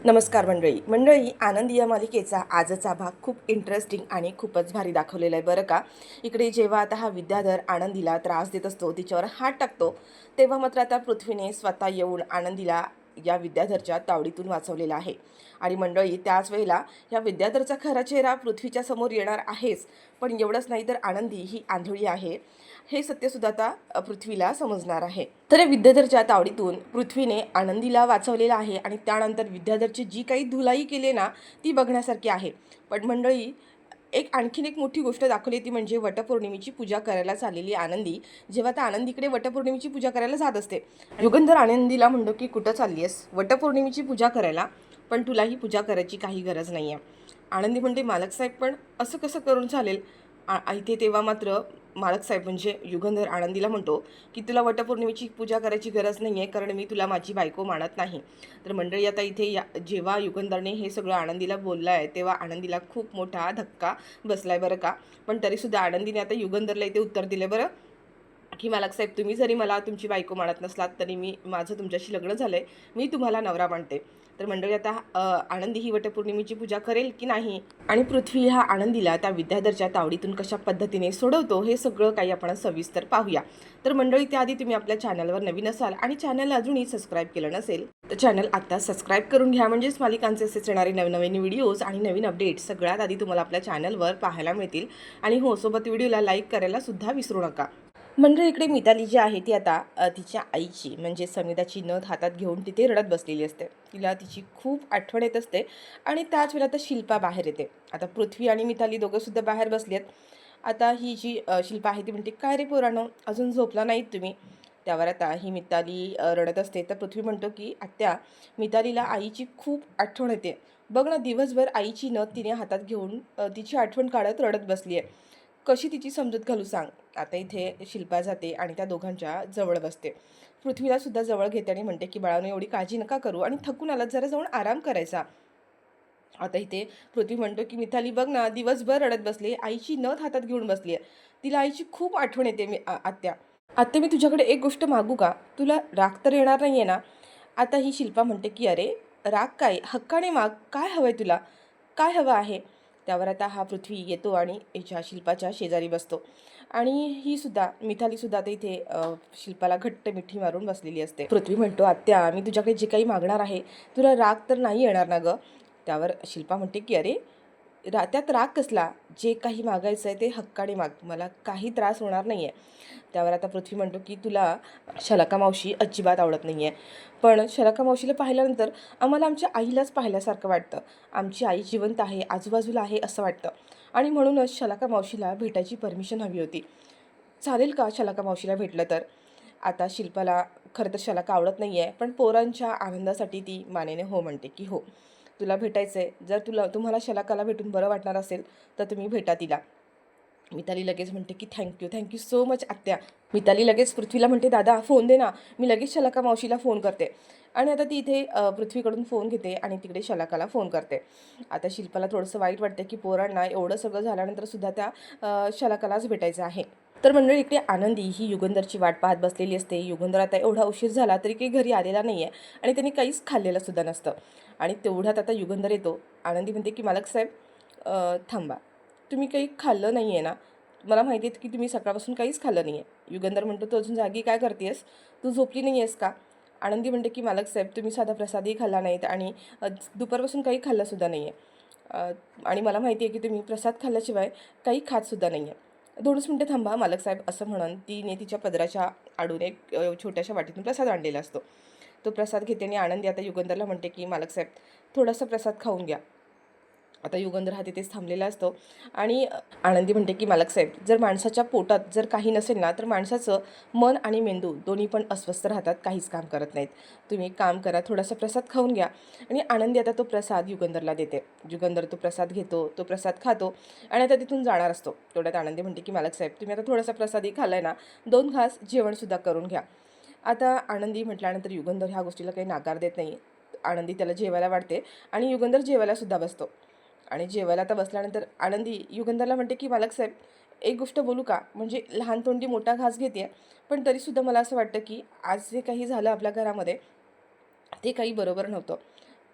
नमस्कार मंडळी आनंद या मालिकेचा आजचा भाग खूप इंटरेस्टिंग आणि खूपच भारी दाखवलेला आहे बरं का. इकडे जेव्हा आता हा विद्याधर आनंदीला त्रास देत असतो, तिच्यावर हात टाकतो, तेव्हा मात्र आता पृथ्वीने स्वतः येऊन आनंदीला या विद्याधरच्या तावडीतून वाचवलेला आहे. आणि मंडळी त्याच वेळेला या विद्याधरचा खरा चेहरा पृथ्वीच्या समोर येणार आहेच, पण एवढंच नाही तर आनंदी ही आंधळी आहे हे सत्यसुद्धा आता पृथ्वीला समजणार आहे. तर विद्याधरच्या तावडीतून पृथ्वीने आनंदीला वाचवलेला आहे आणि त्यानंतर विद्याधरची जी काही धुलाई केली ना, ती बघण्यासारखी आहे. पण मंडळी आणखीन एक मोठी गोष्ट दाखवली ती म्हणजे वटपौर्णिमेची पूजा करायला चाललेली आनंदी. जेव्हा त्या आनंदीकडे वटपौर्णिमेची पूजा करायला जात असते, युगंधर आनंदीला म्हणतो की कुठं चालली आहेस वटपौर्णिमेची पूजा करायला, पण तुला ही पूजा करायची काही गरज नाही आहे. आनंदी म्हणते मालक साहेब पण असं कसं करून चालेल. इथे तेव्हा मात्र मालक साहेब म्हणजे युगंधर आनंदीला म्हणतो की तुला वटपौर्णिमेची पूजा करायची गरज नाही आहे, कारण मी तुला माझी बायको मानत नाही. तर मंडळी आता इथे जेव्हा युगंधरने हे सगळं आनंदीला बोललं आहे, तेव्हा आनंदीला खूप मोठा धक्का बसलाय बरं का. पण तरीसुद्धा आनंदीने आता युगंधरला इथे उत्तर दिले बरं की मालक साहेब तुम्ही जरी मला तुमची बायको मानत नसलात तरी माझं तुमच्याशी लग्न झालंय, मी तुम्हाला नवरा मानते. तर मंडळी आता आनंदी ही वटपौर्णिमेची पूजा करेल की नाही आणि पृथ्वी हा आनंदीला त्या विद्याधरच्या तावडीतून कशा पद्धतीने सोडवतो हे सगळं काही आपण सविस्तर पाहूया. तर मंडळी त्याआधी तुम्ही आपल्या चॅनलवर नवीन असाल आणि चॅनलला अजूनही सबस्क्राईब केलं नसेल तर चॅनल आता सबस्क्राईब करून घ्या, म्हणजेच मालिकांचे असेच येणारे नवनवीन व्हिडिओज आणि नवीन अपडेट्स सगळ्यात आधी तुम्हाला आपल्या चॅनलवर पाहायला मिळतील. आणि हो, सोबत व्हिडिओला लाईक करायला सुद्धा विसरू नका. म्हणजे इकडे मिताली जी आहे ती आता तिच्या आईची म्हणजे समिताची नथ हातात घेऊन तिथे रडत बसलेली असते. तिला तिची खूप आठवण येत असते आणि त्याच वेळेला आता शिल्पा बाहेर येते. आता पृथ्वी आणि मिताली दोघंसुद्धा बाहेर बसली आहेत. आता ही जी शिल्पा आहे ती म्हणते काय रे पोरानो, अजून झोपला नाहीत तुम्ही. त्यावर आता ही मिताली रडत असते. तर पृथ्वी म्हणतो की आत्या, मितालीला आईची खूप आठवण येते. बघ ना, दिवसभर आईची नथ तिने हातात घेऊन तिची आठवण काढत रडत बसली आहे. कशी तिची समजूत घालू सांग. आता इथे शिल्पा जाते आणि त्या दोघांच्या जवळ बसते. पृथ्वीला सुद्धा जवळ घेते आणि म्हणते की बाळानो, एवढी काळजी नका करू आणि थकून आलात जरा जाऊन आराम करायचा. आता इथे पृथ्वी म्हणतो की मिताली बघ ना, दिवसभर रडत बसली, आईची नथ हातात घेऊन बसली आहे. तिला आईची खूप आठवण येते. आत्या आत्या, मी तुझ्याकडे एक गोष्ट मागू का? तुला राग तर येणार नाही आहे ना? आता ही शिल्पा म्हणते की अरे, राग काय, हक्काने माग, काय हवंय तुला, काय हवं आहे. त्यावर आता हा पृथ्वी येतो आणि याच्या शिल्पाच्या शेजारी बसतो. आणि ही सुद्धा मिथालीसुद्धा आता इथे शिल्पाला घट्ट मिठी मारून बसलेली असते. पृथ्वी म्हणतो आत्या, मी तुझ्याकडे जे काही मागणार आहे, तुला राग तर नाही येणार ना गं? त्यावर शिल्पा म्हणते की अरे, त्यात राग कसला, जे काही मागायचं आहे ते हक्काने माग, मला काही त्रास होणार नाही आहे. त्यावर आता पृथ्वी म्हणतो की तुला शलाका मावशी अजिबात आवडत नाही आहे, पण शलाका मावशीला पाहिल्यानंतर आम्हाला आमच्या आईलाच पाहिल्यासारखं वाटतं. आमची आई जिवंत आहे, आजूबाजूला आहे असं वाटतं, आणि म्हणूनच शलाका मावशीला भेटायची परमिशन हवी होती. चालेल का शलाका मावशीला भेटलं तर? आता शिल्पाला खरं तर शलाका आवडत नाही आहे, पण पोरांच्या आनंदासाठी ती मानेने हो म्हणते की हो, तुला भेटायचं आहे, जर तुम्हाला शलाकाला भेटून बरं वाटणार असेल तर तुम्ही भेटा तिला. मिताली लगेच म्हणते की थँक्यू सो मच आत्या. मिताली लगेच पृथ्वीला म्हणते दादा फोन दे ना, मी लगेच शलाका मावशीला फोन करते. आणि आता ती इथे पृथ्वीकडून फोन घेते आणि तिकडे शलाकाला फोन करते. आता शिल्पाला थोडंसं वाईट वाटतं की पोरांना एवढं सगळं झाल्यानंतर सुद्धा त्या शलाकालाच भेटायचं आहे. तर मंडळी इकडे आनंदी ही युगंधरची वाट पाहत बसलेली असते. युगंधर आता एवढा उशीर झाला तरी काही घरी आलेला नाही आहे आणि त्यांनी काहीच खाल्लेलं सुद्धा नसतं. आणि तेवढ्यात आता युगंधर येतो. आनंदी म्हणते की मालक साहेब थांबा, तुम्ही काही खाल्लं नाही आहे ना? मला माहिती आहे की तुम्ही सकाळपासून काहीच खाल्लं नाही आहे. युगंधर म्हणतो तू अजून जागी काय करतेस, तू झोपली नाही आहेस का? आनंदी म्हणते की मालक साहेब, तुम्ही साधा प्रसादही खाल्ला नाहीत आणि दुपारपासून काही खाल्लंसुद्धा नाही आहे, आणि मला माहिती आहे की तुम्ही प्रसाद खाल्ल्याशिवाय काही खातसुद्धा नाही आहे. 2च मिनटं थांबा मालक साहेब, असं म्हणून तिने तिच्या पदराच्या आडून एक छोट्याशा वाटीतून प्रसाद आणलेला असतो. तो प्रसाद घेते आणि आनंदी आता युगंधरला म्हणते की मालक साहेब, थोडासा प्रसाद खाऊन घ्या. आता युगंधर हा तिथेच थांबलेला असतो आणि आनंदी म्हणते की मालक साहेब, जर माणसाच्या पोटात जर काही नसेल ना, तर माणसाचं मन आणि मेंदू दोन्ही पण अस्वस्थ राहतात, काहीच काम करत नाहीत. तुम्ही एक काम करा, थोडासा प्रसाद खाऊन घ्या. आणि आनंदी आता तो प्रसाद युगंधरला देते. युगंधर तो प्रसाद घेतो, तो प्रसाद खातो आणि आता तिथून जाणार असतो. तेवढ्यात आनंदी म्हणते की मालक साहेब, तुम्ही आता थोडासा प्रसादही खाल्लाय ना, 2 घास जेवणसुद्धा करून घ्या. आता आनंदी म्हटल्यानंतर युगंधर ह्या गोष्टीला काही नकार देत नाही. आनंदी त्याला जेवायला वाढते आणि युगंधर जेवायलासुद्धा बसतो. आणि जेवायला आता बसल्यानंतर आनंदी युगंधरला म्हणते की मालक साहेब, एक गोष्ट बोलू का? म्हणजे लहान तोंडी मोठा घास घेते, पण तरीसुद्धा मला असं वाटतं की आज जे काही झालं आपल्या घरामध्ये ते काही बरोबर नव्हतं.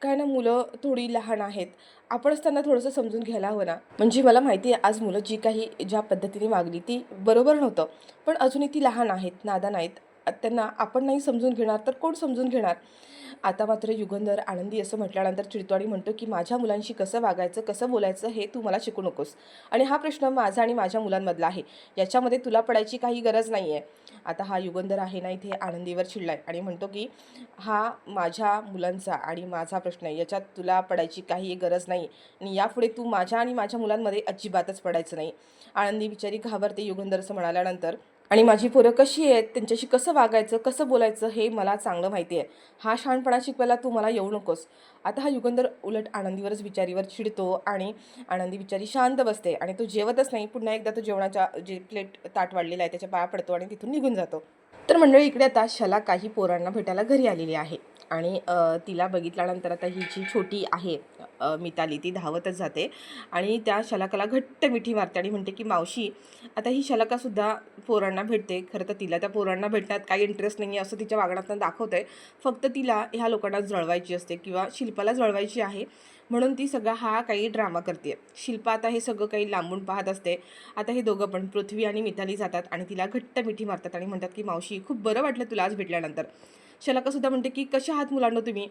काय ना, मुलं थोडी लहान आहेत. आपणच त्यांना थोडंसं समजून घ्यायला हवं ना. म्हणजे मला माहिती आहे आज मुलं जी काही ज्या पद्धतीने वागली ती बरोबर नव्हतं. पण अजूनही ती लहान आहेत, नादान आहेत. त्यांना आपण नाही समजून घेणार तर कोण समजून घेणार? आता मात्र युगंधर आनंदी असं म्हटल्यानंतर चिडतो आणि म्हणतो, की "माझ्या मुलांशी कसं वागायचं, कसं बोलायचं हे तू मला शिकवू नकोस. आणि हा प्रश्न माझा आणि माझ्या मुलांमधला आहे. याच्यामध्ये तुला पडायची काही गरज नाही आहे." आता हा युगंधर आहे ना इथे आनंदीवर चिडलाय आणि म्हणतो, की "हा माझ्या मुलांचा आणि माझा प्रश्न आहे. याच्यात तुला पडायची काही गरज नाही आणि यापुढे तू माझ्या आणि माझ्या मुलांमध्ये अजिबातच पडायचं नाही." आनंदी बिचारी घाबरते युगंधर असं म्हणाल्यानंतर. आणि माझी पोरं कशी आहेत, त्यांच्याशी कसं वागायचं, कसं बोलायचं हे मला चांगलं माहिती आहे. हा शहाणपणा शिकवायला तू मला येऊ नकोस. आता हा युगंधर उलट आनंदीवरच बिचारीवर चिडतो आणि आनंदी बिचारी शांत बसते आणि तो जेवतच नाही. पुन्हा एकदा तो जेवणाच्या जे प्लेट ताट वाढलेला आहे त्याच्या पाया पडतो आणि तिथून निघून जातो. तर मंडळी इकडे आता शला काही पोरांना भेटायला घरी आलेली आहे आणि तिला बघितल्यानंतर आता ही जी छोटी आहे मिताली ती धावतच जाते आणि त्या शलाकाला घट्ट मिठी मारते आणि म्हणते की मावशी. आता ही शलाकासुद्धा पोरांना भेटते. खरं तर तिला त्या पोरांना भेटण्यात काही इंटरेस्ट नाही आहे असं तिच्या वागण्यातून दाखवतं आहे. फक्त तिला ह्या लोकांना जळवायची असते किंवा शिल्पाला जळवायची आहे म्हणून ती सगळा हा काही ड्रामा करते. शिल्पा आता हे सगळं काही लांबून पाहत असते. आता हे दोघं पण पृथ्वी आणि मिताली जातात आणि तिला घट्ट मिठी मारतात आणि म्हणतात की मावशी खूप बरं वाटलं तुला आज भेटल्यानंतर. शलाकासुद्धा म्हणते की कशा आहात मुलांनो तुम्ही.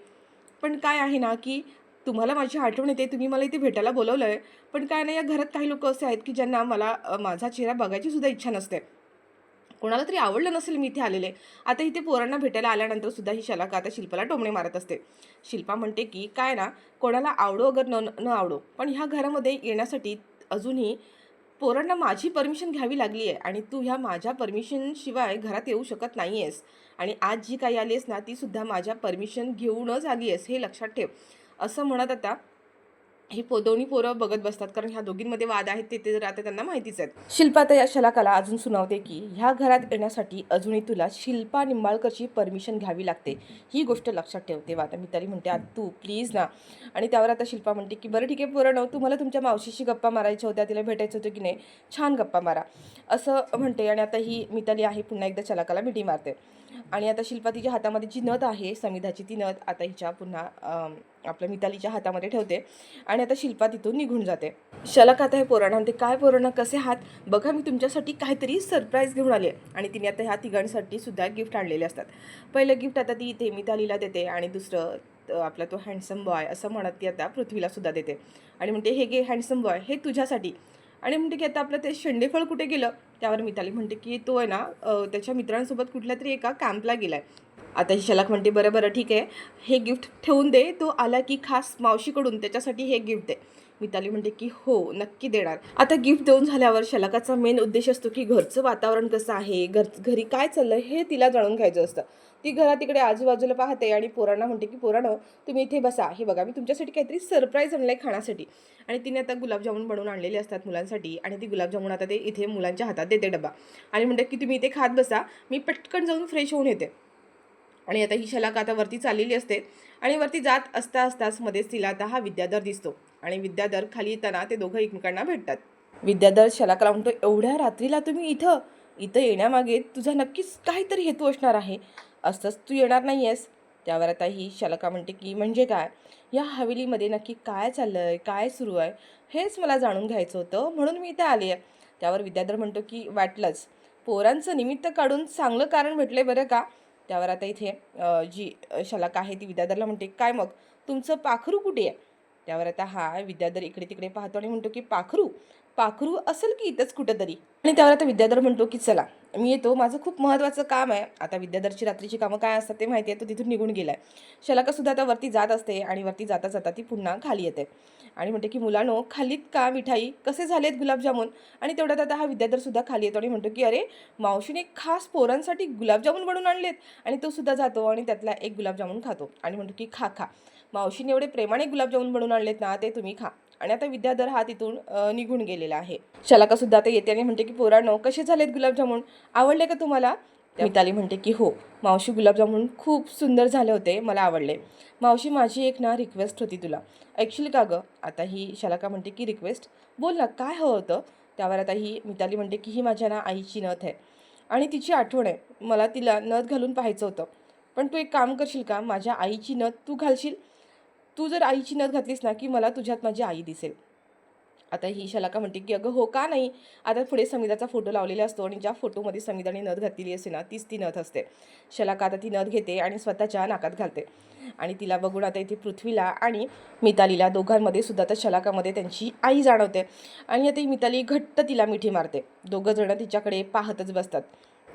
पण काय आहे ना की तुम्हाला माझी आठवण येते, तुम्ही मला इथे भेटायला बोलवलं आहे. पण काय नाही, या घरात काही लोक असे आहेत की ज्यांना मला माझा चेहरा बघायची सुद्धा इच्छा नसते. कोणाला तरी आवडलं नसेल मी इथे आलेले. आता इथे पोरांना भेटायला आल्यानंतर सुद्धा ही शलाका आता शिल्पाला टोमणे मारत असते. शिल्पा म्हणते की काय ना, कोणाला आवडो अगर न न आवडो पण ह्या घरामध्ये येण्यासाठी अजूनही पोरांना माझी परमिशन घ्यावी लागली आहे आणि तू ह्या माझ्या परमिशनशिवाय घरात येऊ शकत नाही आहेस. आणि आज जी काही आली आहेस ना ती सुद्धा माझ्या परमिशन घेऊनच आली आहेस, हे लक्षात ठेव. असं म्हणत आता ही दोन्ही पोरं बघत बसतात कारण ह्या दोघींमध्ये वाद आहेत ते तर आता त्यांना माहितीच आहेत. शिल्पा तर या शलाकाला अजून सुनावते की ह्या घरात येण्यासाठी अजूनही तुला शिल्पा निंबाळकरची परमिशन घ्यावी लागते, ही गोष्ट लक्षात ठेव. तेव्हा आता मिताली म्हणते तू प्लीज ना. आणि त्यावर आता शिल्पा म्हणते की बरं ठीक आहे पोरांनो, तुम्हाला तुमच्या मावशीशी गप्पा मारायच्या होत्या, तिला भेटायचं होतं की नाही, छान गप्पा मारा असं म्हणते. आणि आता ही मिताली आहे पुन्हा एकदा शलाकाला मिठी मारते. आणि आता शिल्पा तिच्या हातामध्ये जी नथ आहे समिधाची ती नथ आता हिच्या पुन्हा आपल्या मितालीच्या हातामध्ये ठेवते आणि आता शिल्पा तिथून निघून जाते. शलाक आता हे पोरांना म्हणते काय पोरांना कसे आहात, बघा मी तुमच्यासाठी काहीतरी सरप्राईज घेऊन आले. आणि तिने आता ह्या तिघांसाठी सुद्धा गिफ्ट आणलेले असतात. पहिलं गिफ्ट आता ती इथे मितालीला देते आणि दुसरं आपला तो हँडसम बॉय असं म्हणत ती आता पृथ्वीला सुद्धा देते आणि म्हणते हे गे हँडसम बॉय, हे तुझ्यासाठी. आणि म्हणते की आता आपलं ते शेंडेफळ कुठे गेलं. त्यावर मिताली म्हणते की तो आहे ना त्याच्या मित्रांसोबत कुठल्या तरी एका कॅम्पला गेलाय. आता ही शलाक म्हणते बरं बरं ठीक आहे, हे गिफ्ट ठेवून दे, तो आला की खास मावशीकडून त्याच्यासाठी हे गिफ्ट दे. मिताली म्हणते की हो नक्की देणार. आता गिफ्ट देऊन झाल्यावर शलाकाचा मेन उद्देश असतो की घरचं वातावरण कसं आहे, घरी काय चाललं हे तिला जाणून घ्यायचं असतं. ती घरात इकडे आजूबाजूला पाहते आणि पोरांना म्हणते की पोरांनो तुम्ही इथे बसा, हे बघा मी तुमच्यासाठी काहीतरी सरप्राईज आणलंय खाण्यासाठी. आणि तिने आता गुलाबजामुन बनवून आणलेले असतात मुलांसाठी आणि ती गुलाबजामुन आता ते इथे मुलांच्या हातात देते डबा आणि म्हणते की तुम्ही इथे खात बसा, मी पटकन जाऊन फ्रेश होऊन येते. आणि आता ही शलाका आता वरती चाललेली असते आणि वरती जात असताच मध्येच तिला आता हा विद्याधर दिसतो आणि विद्याधर खाली येताना ते दोघं एकमेकांना भेटतात. विद्याधर शलाकाला म्हणतो एवढ्या रात्रीला तुम्ही इथं इथं येण्यामागे तुझा नक्कीच काहीतरी हेतू असणार आहे, असंच तू येणार नाही आहेस. त्यावर आता ही शलाका म्हणते की म्हणजे काय, या हवेलीमध्ये नक्की काय चाललं आहे, काय सुरू आहे, हेच मला जाणून घ्यायचं होतं म्हणून मी इथे आली आहे. त्यावर विद्याधर म्हणतो की वाटलंच, पोरांचं निमित्त काढून चांगलं कारण भेटले बरं का. त्यावर आता इथे जी शलाका आहे ती विद्याधरला म्हणते काय मग तुमचं पाखरू कुठे आहे. त्यावर आता हा विद्याधर इकडे तिकडे पाहतो आणि म्हणतो की पाखरू पाखरू असेल की इथंच कुठंतरी. आणि त्यावर आता विद्याधर म्हणतो की चला मी येतो, माझं खूप महत्त्वाचं काम आहे. आता विद्याधरची रात्रीची कामं काय असतात ते माहिती आहे, तो तिथून निघून गेलाय. शलाकासुद्धा आता वरती जात असते आणि वरती जाता जाता ती पुन्हा खाली येते आणि म्हणते की मुलांनो खालीत का मिठाई, कसे झालेत गुलाबजामुन. आणि तेवढ्यात आता हा विद्याधरसुद्धा खाली येतो आणि म्हणतो की अरे मावशीने खास पोरांसाठी गुलाबजामुन बनवून आणलेत. आणि तो सुद्धा जातो आणि त्यातला एक गुलाबजामुन खातो आणि म्हणतो की खा खा, मावशीने एवढे प्रेमाने गुलाबजामुन बनवून आणलेत ना ते तुम्ही खा. आणि आता विद्याधर हा तिथून निघून गेलेला आहे. शलाका सुद्धा आता येते आणि म्हणते की पोरांनो कसे झालेत गुलाबजामुन, आवडले का तुम्हाला. मिताली म्हणते की हो मावशी गुलाबजामुन खूप सुंदर झाले होते, मला आवडले. मावशी माझी एक ना रिक्वेस्ट होती तुला. ॲक्च्युली का गं. आता ही शलाका म्हणते की रिक्वेस्ट, बोल ना काय हवं होतं. त्यावर आता ही मिताली म्हणते की ही माझ्या ना आईची नथ आहे आणि तिची आठवण आहे, मला तिला नथ घालून पाहायचं होतं. पण तू एक काम करशील का, माझ्या आईची नथ तू घालशील. तू जर आईची नथ घातलीस ना की मला तुझ्यात माझी आई दिसेल. आता ही शलाका म्हणते की अगं हो का नाही. आता पुढे समीदाचा फोटो लावलेला असतो आणि ज्या फोटोमध्ये समीदाने नथ घातलेली असते ना तीच ती नथ असते. शलाका आता ती नथ घेते आणि स्वतःच्या नाकात घालते आणि तिला बघून आता इथे पृथ्वीला आणि मितालीला दोघांमध्ये सुद्धा त्या शलाकामध्ये त्यांची आई जाणवते. आणि आता ही मिताली घट्ट तिला मिठी मारते. दोघं जण तिच्याकडे पाहतच बसतात.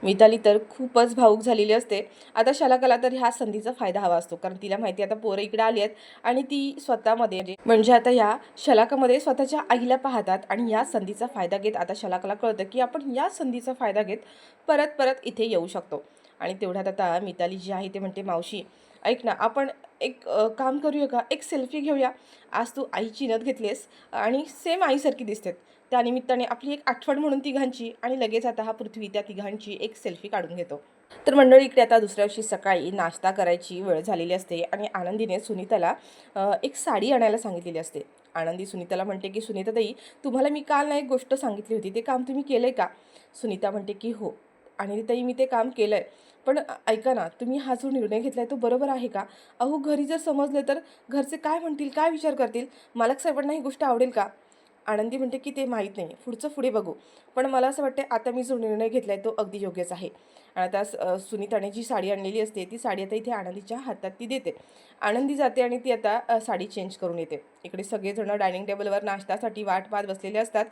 मिताली तर खूपच भावूक झालेली असते. आता शलाकाला तर ह्या संधीचा फायदा हवा असतो, कारण तिला माहिती आता पोरं इकडे आली आहेत आणि ती स्वतःमध्ये म्हणजे आता या शलाकामध्ये स्वतःच्या आईला पाहतात आणि या संधीचा फायदा घेत आता शलाकाला कळतं की आपण या संधीचा फायदा घेत परत परत इथे येऊ शकतो. आणि तेवढ्यात आता मिताली जी आहे ते म्हणते, मावशी ऐक ना, आपण एक काम करूया का, एक सेल्फी घेऊया. आज तू आईची नथ घेतलीस आणि सेम आईसारखी दिसतेत. त्यानिमित्ताने आपली एक आठवण म्हणून तिघांची. आणि लगेच आता हा पृथ्वी त्या तिघांची एक सेल्फी काढून घेतो. तर मंडळी इकडे आता दुसऱ्या दिवशी सकाळी नाश्ता करायची वेळ झालेली असते आणि आनंदीने सुनीताला एक साडी आणायला सांगितलेली असते. आनंदी सुनीताला म्हणते की सुनीताताई, तुम्हाला मी काल ना एक गोष्ट सांगितली होती, ते काम तुम्ही केलं आहे का? सुनीता म्हणते की हो आणि ताई मी ते काम केलं आहे. पण ऐका ना, तुम्ही हा जो निर्णय घेतला आहे तो बरोबर आहे का? अहो घरी जर समजलं तर घरचे काय म्हणतील, काय विचार करतील? मालक साहेबांना ही गोष्ट आवडेल का? आनंदी म्हणते की ते माहीत नाही, पुढचं पुढे बघू. पण मला असं वाटतं आता मी जो निर्णय घेतला आहे तो अगदी योग्यच आहे. आणि आता सुनीताने जी साडी आणलेली असते ती साडी आता इथे आनंदीच्या हातात ती देते. आनंदी जाते आणि ती आता साडी चेंज करून येते. इकडे सगळेजण डायनिंग टेबलवर नाश्त्यासाठी वाट पाहत बसलेले असतात.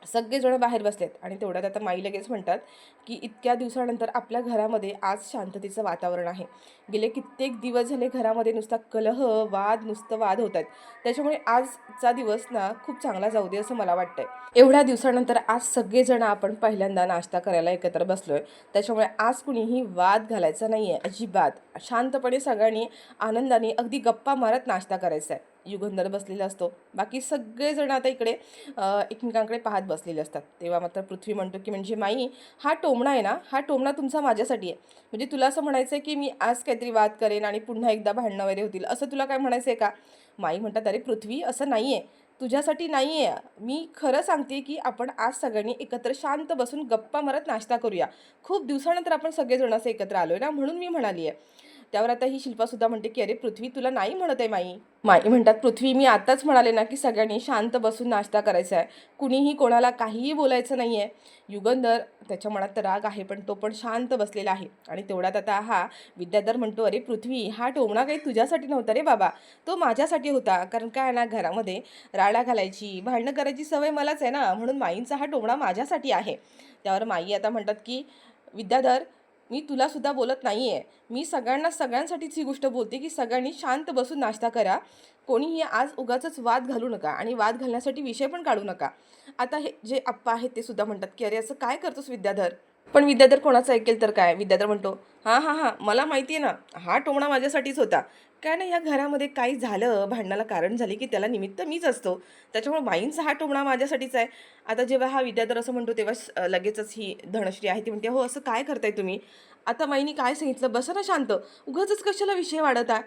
सगळेजण बाहेर बसलेत आणि तेवढ्यात आता माई लगेच म्हणतात की इतक्या दिवसानंतर आपल्या घरामध्ये आज शांततेचं वातावरण आहे. गेले कित्येक दिवस झाले घरामध्ये नुसता कलह, वाद, नुसतं वाद होत आहेत. त्याच्यामुळे आजचा दिवस ना खूप चांगला जाऊ दे असं मला वाटतंय. एवढ्या दिवसानंतर आज सगळेजण आपण पहिल्यांदा नाश्ता करायला एकत्र बसलोय. त्याच्यामुळे आज कुणीही वाद घालायचा नाही आहे अजिबात. शांतपणे सगळ्यांनी आनंदाने अगदी गप्पा मारत नाश्ता करायचा आहे. युगंधर बसलेला असतो. बाकी सगळेजण आता इकडे एकमेकांकडे पाहत बसलेले असतात. तेव्हा मात्र पृथ्वी म्हणतो की म्हणजे माई, हा टोमणा आहे ना, हा टोमणा तुमचा माझ्यासाठी आहे. म्हणजे तुला असं म्हणायचं आहे की मी आज काहीतरी वाद करेन आणि पुन्हा एकदा भांडणं वगैरे होतील, असं तुला काय म्हणायचं आहे का? माई म्हणतात, अरे पृथ्वी, असं नाही आहे, तुझ्यासाठी नाही आहे. मी खरं सांगते की आपण आज सगळ्यांनी एकत्र शांत बसून गप्पा मारत नाश्ता करूया. खूप दिवसानंतर आपण सगळेजण असं एकत्र आलोय ना, म्हणून मी म्हणाली आहे. त्यावर आता ही शिल्पासुद्धा म्हणते की अरे पृथ्वी, तुला नाही म्हणत आहे माई. माई म्हणतात, पृथ्वी, मी आताच म्हणाले ना की सगळ्यांनी शांत बसून नाश्ता करायचा आहे. कुणीही कोणाला काहीही बोलायचं नाही आहे. युगंधर, त्याच्या मनात तर राग आहे पण तो पण शांत बसलेला आहे. आणि तेवढ्यात आता हा विद्याधर म्हणतो, अरे पृथ्वी, हा टोमणा काही तुझ्यासाठी नव्हता रे बाबा, तो माझ्यासाठी होता. कारण काय ना, घरामध्ये राडा घालायची, भांडणं करायची सवय मलाच आहे ना, म्हणून माईंचा हा टोमणा माझ्यासाठी आहे. त्यावर माई आता म्हणतात की विद्याधर, मी तुला सुद्धा बोलत नाही आहे. मी सगळ्यांसाठीच ही गोष्ट बोलते की सगळ्यांनी शांत बसून नाश्ता करा. कोणीही आज उगाचच वाद घालू नका आणि वाद घालण्यासाठी विषय पण काढू नका. आता हे जे आप्पा आहेत ते सुद्धा म्हणतात की अरे असं काय करतोस विद्याधर? पण विद्याधर कोणाचं ऐकेल तर काय? विद्याधर म्हणतो, हां हां हां, मला माहिती आहे ना, हा टोमणा माझ्यासाठीच होता. काय ना, या घरामध्ये काही झालं, भांडणाला कारण झाले की त्याला निमित्त मीच असतो. त्याच्यामुळे माईंचा हा टोमणा माझ्यासाठीच आहे. आता जेव्हा हा विद्याधर असं म्हणतो तेव्हा लगेचच ही धनश्री आहे ती म्हणते, हो असं काय करताय तुम्ही? आता माईंनी काय सांगितलं, बसा ना शांत, उगाचच कशाला विषय वाढवता?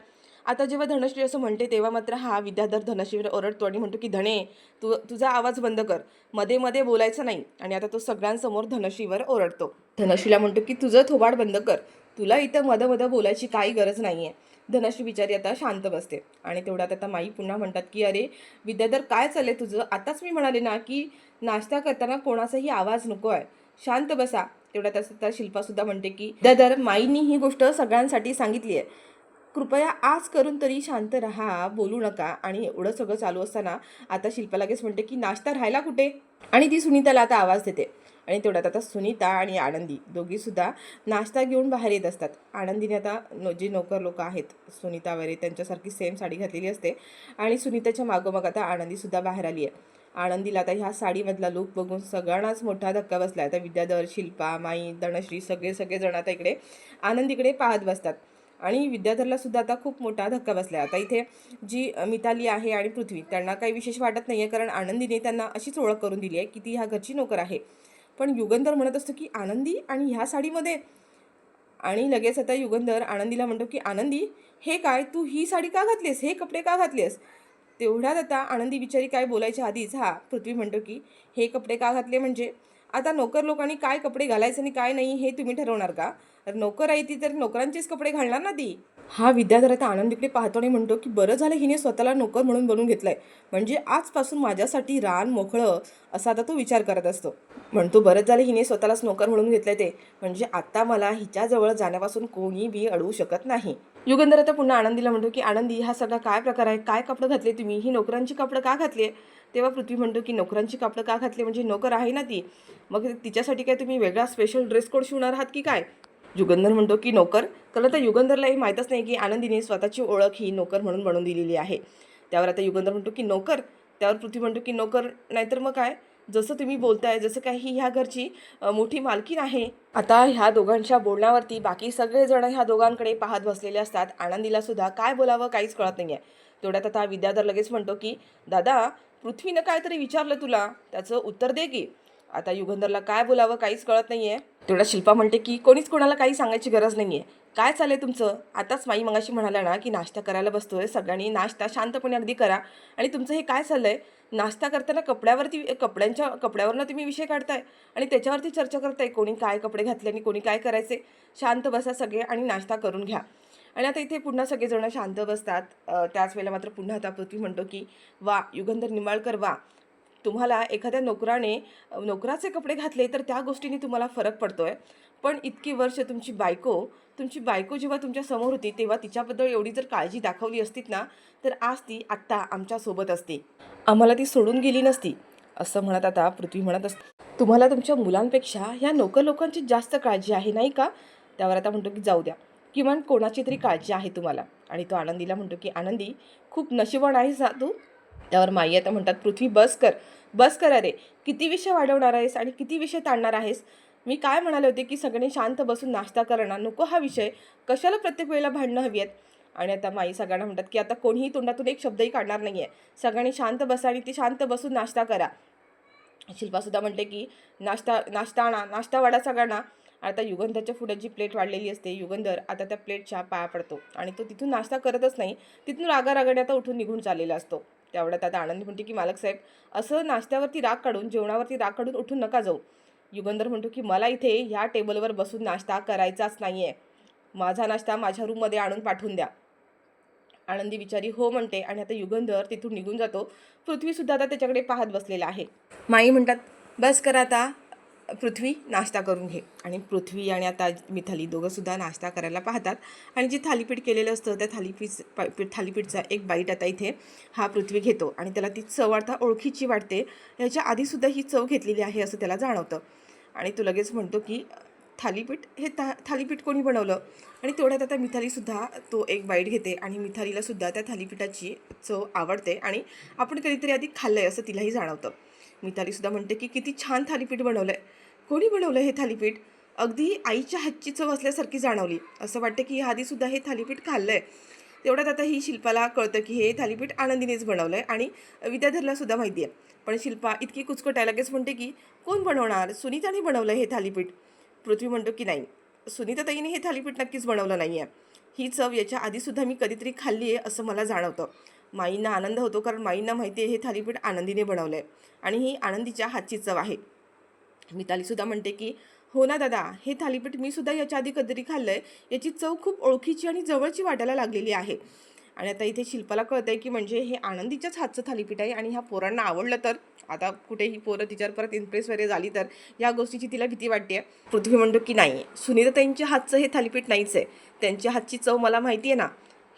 आता जेव्हा धनश्री असं म्हणते तेव्हा मात्र हा विद्याधर धनश्रीवर ओरडतो आणि म्हणतो की धने, तुझा आवाज बंद कर, मध्ये मध्ये बोलायचं नाही. आणि आता तो सगळ्यांसमोर धनश्रीवर ओरडतो. धनश्रीला म्हणतो की तुझं थोबाड बंद कर, तुला इथं मधं मधं बोलायची काही गरज नाही आहे. धनश्री बिचारी आता शांत बसते. आणि तेवढ्यात आता माई पुन्हा म्हणतात की अरे विद्याधर, काय चाललंय तुझं? आताच मी म्हणाले ना की नाश्ता करताना कोणाचाही आवाज नको आहे, शांत बसा. तेवढ्यात आता शिल्पासुद्धा म्हणते की विद्याधर, माईंनी ही गोष्ट सगळ्यांसाठी सांगितली आहे, कृपया आज करून तरी शांत राहा, बोलू नका. आणि एवढं सगळं चालू असताना आता शिल्पा लगेच म्हणते की नाश्ता राहायला कुठे? आणि ती सुनीताला आता आवाज देते. आणि तेवढ्यात आता सुनीता आणि आनंदी दोघीसुद्धा नाश्ता घेऊन बाहेर येत असतात. आनंदीने आता जे नोकर लोक आहेत सुनीता वगैरे त्यांच्यासारखी सेम साडी घातलेली असते आणि सुनीताच्या मागोमाग आता आनंदीसुद्धा बाहेर आली आहे. आनंदीला आता ह्या साडीमधला लूक बघून सगळ्यांनाच मोठा धक्का बसला. आता विद्याधर, शिल्पा, माई, धनश्री सगळेजण आता इकडे आनंदीकडे पाहत बसतात. आणि विद्याधरला सुद्धा आता खूप मोठा धक्का बसला. आता इथे जी मिताली आहे आणि पृथ्वी, त्यांना काही विशेष वाटत नाही आहे, कारण आनंदीने त्यांना अशीच ओळख करून दिली आहे की ती ह्या घरची नोकर आहे. पण युगंधर म्हणत असतो की आनंदी आणि ह्या साडीमध्ये? आणि लगेच आता युगंधर आनंदीला म्हणतो की आनंदी, हे काय, तू ही साडी का घातलीस, हे कपडे का घातलेस? तेवढ्यात आता आनंदी बिचारी काय बोलायच्या आधीच हा पृथ्वी म्हणतो की हे कपडे का घातले म्हणजे? आता नोकर लोकांनी काय कपडे घालायचे आणि काय नाही हे तुम्ही ठरवणार का? तर नोकर आहे ती तर नोकरांचेच कपडे घालणार ना ती. हा विद्याधर आता आनंदीकडे पाहतो आणि म्हणतो की बरं झालं हिने स्वतःला नोकर म्हणून बनवून घेतलंय, म्हणजे आजपासून माझ्यासाठी रान मोकळं, असा आता तो विचार करत असतो. म्हणतो बरंच झालं हिने स्वतःलाच नोकर म्हणून घेतलंय ते, म्हणजे आता मला हिच्याजवळ जाण्यापासून कोणी बी अडवू शकत नाही. युगंधर आता पुन्हा आनंदीला म्हणतो की आनंदी, हा सगळा काय प्रकार आहे, काय कपडं घातले तुम्ही, ही नोकरांची कपडं का घातली आहे? तेव्हा पृथ्वी म्हणतो की नोकरांची कपडं का घातली, म्हणजे नोकर आहे ना ती, मग तिच्यासाठी काय तुम्ही वेगळा स्पेशल ड्रेस कोड शिवणार आहात की काय? युगंधर म्हणतो की नोकर, कारण तर युगंधरला हे माहीतच नाही की आनंदीने स्वतःची ओळख ही नोकर म्हणून बनवून दिलेली आहे. त्यावर आता युगंधर म्हणतो की नोकर, त्यावर पृथ्वी म्हणतो की नोकर नाहीतर मग काय, जसं तुम्ही बोलताय जसं काही ही ह्या घरची मोठी मालकीण आहे. आता ह्या दोघांच्या बोलण्यावरती बाकी सगळेजण ह्या दोघांकडे पाहत बसलेले असतात. आनंदीला सुद्धा काय बोलावं काहीच कळत नाहीये. तेवढ्यात आता विद्याधर लगेच म्हणतो की दादा, पृथ्वीनं काहीतरी विचारलं तुला, त्याचं उत्तर दे की. आता युगंधरला काय बोलावं काहीच कळत नाहीये. तेवढा शिल्पा म्हणते की कोणीच कोणाला काही सांगायची गरज नाहीये. काय चाललंय तुमचं? आताच माई मगाशी म्हणाल्या ना की नाश्ता करायला बसतोय, सगळ्यांनी नाश्ता शांतपणे अगदी करा. आणि तुमचं हे काय चाललंय? नाश्ता करताना कपड्यावरनं तुम्ही विषय काढताय आणि त्याच्यावरती चर्चा करताय, कोणी काय कपडे घातले आणि कोणी काय करायचे. शांत बसा सगळे आणि नाश्ता करून घ्या. आणि आता इथे पुन्हा सगळेजण शांत बसतात. त्याच वेळेला मात्र पुन्हा आता पृथ्वी म्हणतो की वा युगंधर निंबाळकर वा, तुम्हाला एखाद्या नोकराचे कपडे घातले तर त्या गोष्टीने तुम्हाला फरक पडतोय. पण इतकी वर्ष तुमची बायको जेव्हा तुमच्या समोर होती तेव्हा तिच्याबद्दल एवढी जर काळजी दाखवली असतीत ना, तर आज ती आत्ता आमच्यासोबत असते, आम्हाला ती सोडून गेली नसती. असं म्हणत आता पृथ्वी म्हणत असते, तुम्हाला तुमच्या मुलांपेक्षा ह्या नोकर लोकांची जास्त काळजी आहे नाही का? त्यावर आता म्हणतो की जाऊ द्या, किमान कोणाची तरी काळजी आहे तुम्हाला. आणि तो आनंदीला म्हणतो की आनंदी, खूप नशिबवान आहेस ना तू. त्यावर माई आता म्हणतात पृथ्वी बस कर, बस कर अरे, किती विषय वाढवणार आहेस आणि किती विषय ताणणार आहेस? मी काय म्हणाले होते की सगळे शांत बसून नाश्ता करणं नको हा विषय, कशाला प्रत्येक वेळेला भांडणं हवी आहेत? आणि आता माई सगळ्यांना म्हणतात की आता कोणीही तोंडातून एक शब्दही काढणार नाहीये, सगळ्यांनी शांत बसा आणि ती शांत बसून नाश्ता करा. शिल्पासुद्धा म्हणते की नाश्ता नाश्ता आणा, नाश्ता वाढा सगळ्यांना. आता युगंधरच्या पुढे जी प्लेट वाढलेली असते, युगंधर आता त्या प्लेटच्या पाया पडतो आणि तो तिथून नाश्ता करतच नाही, तिथून रागारागाने आता उठून निघून चाललेला असतो. तेवढ्यात आता आनंदी म्हणते की मालक साहेब, असं नाश्त्यावरती राग काढून, जेवणावरती राग काढून उठून नका जाऊ. युगंधर म्हणतो की मला इथे ह्या टेबलवर बसून नाश्ता करायचाच नाहीये, माझा नाश्ता माझ्या रूममध्ये आणून पाठवून द्या. आनंदी बिचारी हो म्हणते आणि आता युगंधर तिथून निघून जातो. पृथ्वीसुद्धा आता त्याच्याकडे पाहत बसलेला आहे. माई म्हणतात बस करा आता, पृथ्वी नाश्ता करून घे. आणि पृथ्वी आणि आता मिथाली दोघंसुद्धा नाश्ता करायला पाहतात. आणि जे थालीपीठ केलेलं असतं त्या थालीपीठचा एक बाईट आता इथे हा पृथ्वी घेतो आणि त्याला ती चव आता ओळखीची वाटते. याच्या आधीसुद्धा ही चव घेतलेली आहे असं त्याला जाणवतं. आणि तो लगेच म्हणतो की थालीपीठ कोणी बनवलं? आणि तेवढ्यात आता मिथालीसुद्धा तो एक बाईट घेते आणि मिथालीलासुद्धा त्या थालीपीठाची चव आवडते आणि आपण कधीतरी आधी खाल्लं आहे असं तिलाही जाणवतं. मितालीसुद्धा म्हणते की किती छान थालीपीठ बनवलं आहे, कोणी बनवलं हे थालीपीठ? अगदी आईच्या हातची चव असल्यासारखी जाणवली, असं वाटतं की ह्या आधीसुद्धा हे थालीपीठ खाल्लं आहे. तेवढ्यात आता ही शिल्पाला कळतं की हे थालीपीठ आनंदीनेच बनवलं आहे आणि विद्याधरलासुद्धा माहिती आहे. पण शिल्पा इतकी कुचकटायला लगेच म्हणते की कोण बनवणार, सुनीताने बनवलं हे थालीपीठ. पृथ्वी म्हणतो की नाही, सुनीताताईने हे थालीपीठ नक्कीच बनवलं नाही आहे, ही चव याच्या आधीसुद्धा मी कधीतरी खाल्ली आहे असं मला जाणवतं. माईंना आनंद होतो कारण माईंना माहिती आहे हे थालीपीठ आनंदीने बनवलं आहे आणि ही आनंदीच्या हातची चव आहे. मितालीसुद्धा म्हणते की हो ना दादा, हे थालीपीठ मी सुद्धा याच्या आधी कधीतरी खाल्लं आहे, याची चव खूप ओळखीची आणि जवळची वाटायला लागलेली आहे. आणि आता इथे शिल्पाला कळतंय की म्हणजे हे आनंदीच्याच हातचं थालीपीठ आहे आणि ह्या पोरांना आवडलं तर आता कुठेही पोरं तिच्यावर परत इम्प्रेस वगैरे झाली तर या गोष्टीची तिला भीती वाटते. पृथ्वी म्हणतो की नाही, सुनीताताईंच्या हातचं हे थालीपीठ नाहीच आहे, त्यांच्या हातची चव मला माहिती आहे ना,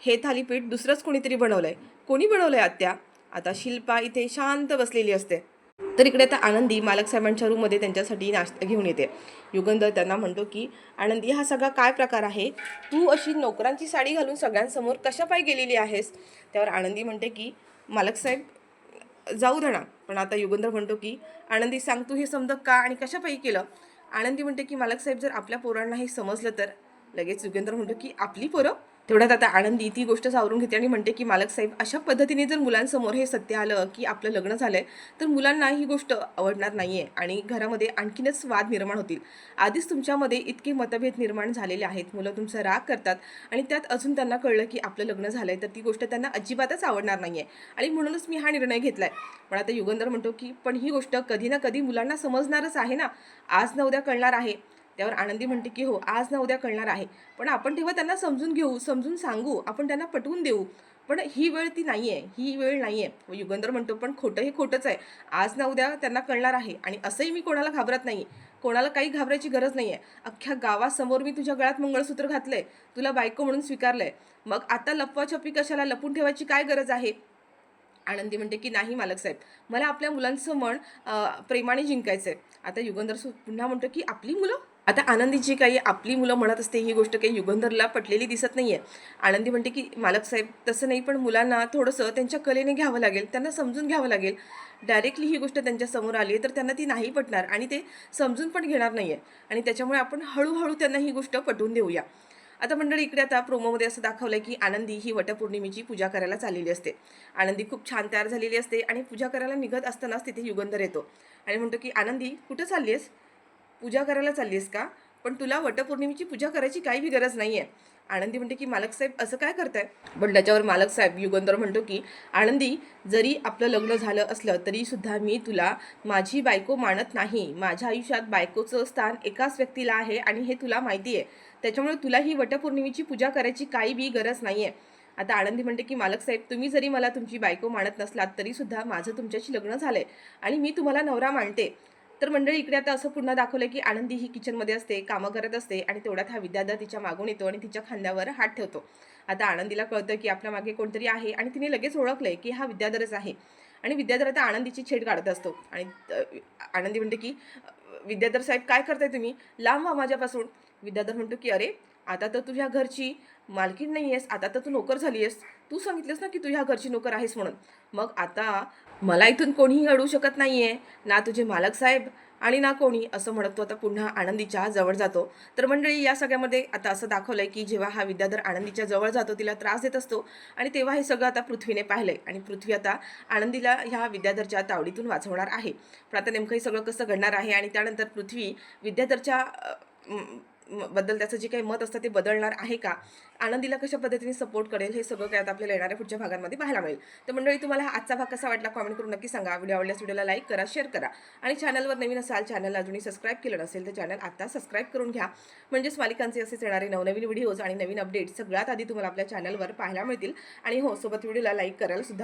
हे थालीपीठ दुसरंच कोणीतरी बनवलं आहे. कोणी बनवलं आहे आत्या? आता शिल्पा इथे शांत बसलेली असते. तर इकडे आता आनंदी मालक साहेबांच्या रूममध्ये त्यांच्यासाठी नाश्ता घेऊन येते. युगंधर त्यांना म्हणतो की आनंदी, हा सगळा काय प्रकार आहे? तू अशी नोकरांची साडी घालून सगळ्यांसमोर कशा पायी गेलेली आहेस? त्यावर आनंदी म्हणते की मालक साहेब जाऊ दे ना. पण आता युगंधर म्हणतो की आनंदी सांग, तू हे समजत का आणि कशा पायी केलं? आनंदी म्हणते की मालक साहेब, जर आपल्या पोरांना हे समजलं तर. लगेच युगेंद्र म्हणतो की आपली पोरं? तेवढ्यात आता आनंदी ती गोष्ट सावरून घेते आणि म्हणते की मालक साहेब, अशा पद्धतीने जर मुलांसमोर हे सत्य आलं की आपलं लग्न झालंय तर मुलांना ही गोष्ट आवडणार नाहीये आणि घरामध्ये आणखीनच वाद निर्माण होतील. आधीच तुमच्यामध्ये इतके मतभेद निर्माण झालेले आहेत, मुलं तुमचा राग करतात आणि त्यात अजून त्यांना कळलं की आपलं लग्न झालंय तर ती गोष्ट त्यांना अजिबातच आवडणार नाहीये आणि म्हणूनच मी हा निर्णय घेतलाय. पण आता युगंधर म्हणतो की पण ही गोष्ट कधी ना कधी मुलांना समजणारच आहे ना, आज ना उद्या कळणार आहे. त्यावर आनंदी म्हणते की हो आज ना उद्या कळणार आहे, पण आपण तेव्हा त्यांना समजून घेऊ, समजून सांगू, आपण त्यांना पटवून देऊ. पण ही वेळ ती नाही आहे, ही वेळ नाही आहे. युगंधर म्हणतो पण खोटं हे खोटंच आहे. आज ना उद्या त्यांना कळणार आहे आणि असंही मी कोणाला घाबरत नाही. कोणाला काही घाबरायची गरज नाही आहे. अख्ख्या गावासमोर मी तुझ्या गळ्यात मंगळसूत्र घातलंय, तुला बायको म्हणून स्वीकारलंय. मग आता लपवाछपी कशाला, लपून ठेवायची काय गरज आहे? आनंदी म्हणते की नाही मालक साहेब, मला आपल्या मुलांचं मन प्रेमाने जिंकायचंय. आता युगंधर पुन्हा म्हणतो की आपली मुलं. आता आनंदी जी काही आपली मुलं म्हणत असते ही गोष्ट काही युगंधरला पटलेली दिसत नाहीये. आनंदी म्हणते की मालक साहेब तसं नाही, पण मुलांना थोडंसं त्यांच्या कलेने घ्यावं लागेल, त्यांना समजून घ्यावं लागेल. डायरेक्टली ही गोष्ट त्यांच्या समोर आली तर त्यांना ती नाही पटणार आणि ते समजून पण घेणार नाहीये. आणि त्याच्यामुळे आपण हळूहळू त्यांना ही गोष्ट पटवून देऊया. आता मंडळी इकडे आता प्रोमोमध्ये असं दाखवलंय की आनंदी ही वटपौर्णिमेची पूजा करायला चाललेली असते. आनंदी खूप छान तयार झालेली असते आणि पूजा करायला निघत असतानाच तिथे युगंधर येतो आणि म्हणतो की आनंदी कुठं चालली आहेस? पूजा करायला चालली आहेस का? पण तुला वटपौर्णिमेची पूजा करायची काही बी गरज नाही आहे. आनंदी म्हणते की मालक साहेब असं काय करताय? पण त्याच्यावर मालक साहेब युगंधर म्हणतो की आनंदी, जरी आपलं लग्न झालं असलं तरी सुद्धा मी तुला माझी बायको मानत नाही. माझ्या आयुष्यात बायकोचं स्थान एकाच व्यक्तीला आहे आणि हे तुला माहिती आहे. त्याच्यामुळे तुला ही वटपौर्णिमेची पूजा करायची काही बी गरज नाही आहे. आता आनंदी म्हणते की मालक साहेब तुम्ही जरी मला तुमची बायको मानत नसलात तरी सुद्धा माझं तुमच्याशी लग्न झालंय आणि मी तुम्हाला नवरा मानते. तर मंडळी इकडे आता असं पुन्हा दाखवलंय की आनंदी ही किचनमध्ये असते, कामं करत असते आणि तेवढ्यात हा विद्याधर तिच्या मागून येतो आणि तिच्या खांद्यावर हात ठेवतो. आता आनंदीला कळतं की आपल्या मागे कोणतरी आहे आणि तिने लगेच ओळखलंय की हा विद्याधरच आहे. आणि विद्याधर आता आनंदीची छेड काढत असतो आणि आनंदी म्हणते की विद्याधर साहेब काय करताय तुम्ही? लांब व्हा माझ्यापासून. विद्याधर म्हणतो की अरे, आता तर तुझ्या घरची मालकीण नाही आहेस, आता तर तू नोकर झाली आहेस. तू सांगितलंस ना की तुझ्या घरची नोकर आहेस म्हणून. मग आता मला इथून कोणीही अडवू शकत नाहीये, ना तुझे मालक साहेब आणि ना कोणी, असं म्हणत तो आता पुन्हा आनंदीच्या जवळ जातो. तर मंडळी या सगळ्यामध्ये आता असं दाखवलंय की जेव्हा हा विद्याधर आनंदीच्या जवळ जातो, तिला त्रास देत असतो आणि तेव्हा हे सगळं आता पृथ्वीने पाहिलंय आणि पृथ्वी आता आनंदीला ह्या विद्याधरच्या तावडीतून वाचवणार आहे. पण आता नेमकं हे सगळं कसं घडणार आहे आणि त्यानंतर पृथ्वी विद्याधरच्या बद्दल त्याचं जे काही मत असतं ते बदलणार आहे का? आनंदीला कशा पद्धतीने सपोर्ट करेल हे सगळं काय आता आपल्याला येणाऱ्या पुढच्या भागांमध्ये पाहायला मिळेल. तर मंडळी तुम्हाला हा आजचा भाग कसा वाटला कमेंट करून नक्की सांगा. व्हिडिओ आवडल्यास व्हिडिओला लाईक करा, शेअर करा आणि चॅनलवर नवीन असाल, चॅनलला अजूनही सबस्क्राईब केलं नसेल तर चॅनल आता सबस्क्राईब करून घ्या. म्हणजेच मालिकांचे असेच येणारे नवनवीन व्हिडिओज आणि नवीन अपडेट्स सगळ्यात आधी तुम्हाला आपल्या चॅनलवर पाहायला मिळतील. आणि हो, सोबत व्हिडिओला लाईक करायला सुद्धा